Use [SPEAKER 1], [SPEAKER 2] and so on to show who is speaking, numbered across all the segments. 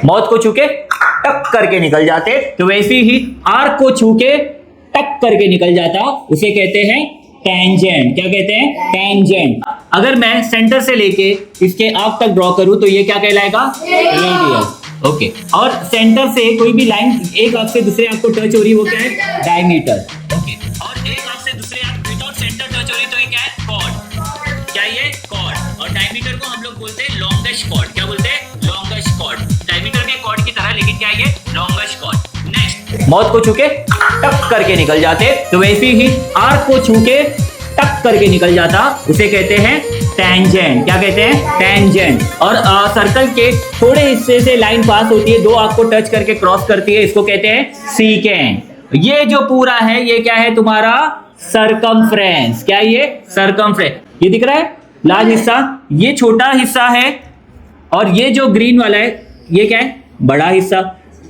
[SPEAKER 1] मौत को छू के टक करके निकल जाते, तो वैसे ही आर्क को छू के टक करके निकल जाता, उसे कहते हैं टेंजेंट। क्या कहते हैं? टेंजेंट। अगर मैं सेंटर से लेके इसके आर्क तक ड्रॉ करूं तो ये क्या कहलाएगा? रेडियस। ओके, और सेंटर से कोई भी लाइन एक आर्क से दूसरे आर्क को टच हो रही है, वो क्या है? डायमीटर। ओके, और एक आर्क से दूसरे आर्क विदाउट सेंटर टच हो रही है, तो ये क्या है? कॉर्ड। क्या ये? कॉर्ड। और डायमीटर को हम लोग बोलते हैं लॉन्गेस्ट कॉर्ड। क्या बोलते हैं? Longest chord. डायमीटर भी कॉर्ड की तरह, लेकिन क्या है ये? Longest chord. नेक्स्ट, मौत को छू के टक करके निकल जाते, तो वैसे ही आर्क को छू के टक करके निकल जाता, उसे कहते हैं टेंजेंट। क्या कहते हैं? टेंजेंट। और सर्कल के थोड़े हिस्से से लाइन पास होती है, दो आर्क को टच करके क्रॉस करती है, इसको कहते हैं सीकेंट। ये जो पूरा है, ये क्या है तुम्हारा? सर्कमफ्रेंस। क्या ये? सर्कमफ्रेंस। ये दिख रहा है लाल हिस्सा, ये छोटा हिस्सा है, और ये जो ग्रीन वाला है, ये क्या है? बड़ा हिस्सा।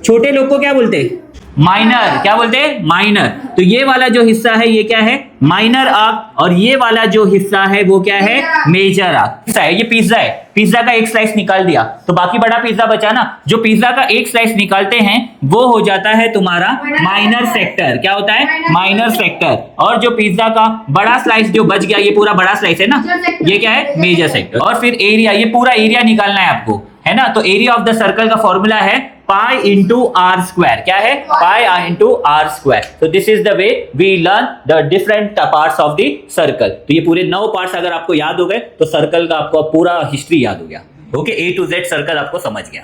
[SPEAKER 1] छोटे लोग को क्या बोलते हैं? माइनर। क्या बोलते हैं? माइनर। तो ये वाला जो हिस्सा है, ये क्या है? माइनर आर्क, और ये वाला जो हिस्सा है वो क्या है? Major arc. ये पिज्जा है, पिज्जा का एक स्लाइस निकाल दिया तो बाकी बड़ा पिज्जा बचा ना, जो पिज्जा का एक स्लाइस निकालते हैं वो हो जाता है तुम्हारा माइनर सेक्टर। क्या होता है? Minor sector. और जो पिज्जा का बड़ा स्लाइस जो बच गया, ये पूरा बड़ा स्लाइस है ना, ये क्या है? Major sector. और फिर एरिया, ये पूरा एरिया निकालना है आपको, है ना। तो एरिया ऑफ द सर्कल का फॉर्मूला है पाई इंटू आर स्क्वायर। क्या है? Pi into R square. तो this is the way we learn the different parts of the circle. तो ये पूरे 9 पार्ट्स अगर आपको याद हो गए तो सर्कल का आपको पूरा हिस्ट्री याद हो गया। Okay, A to Z circle आपको समझ गया।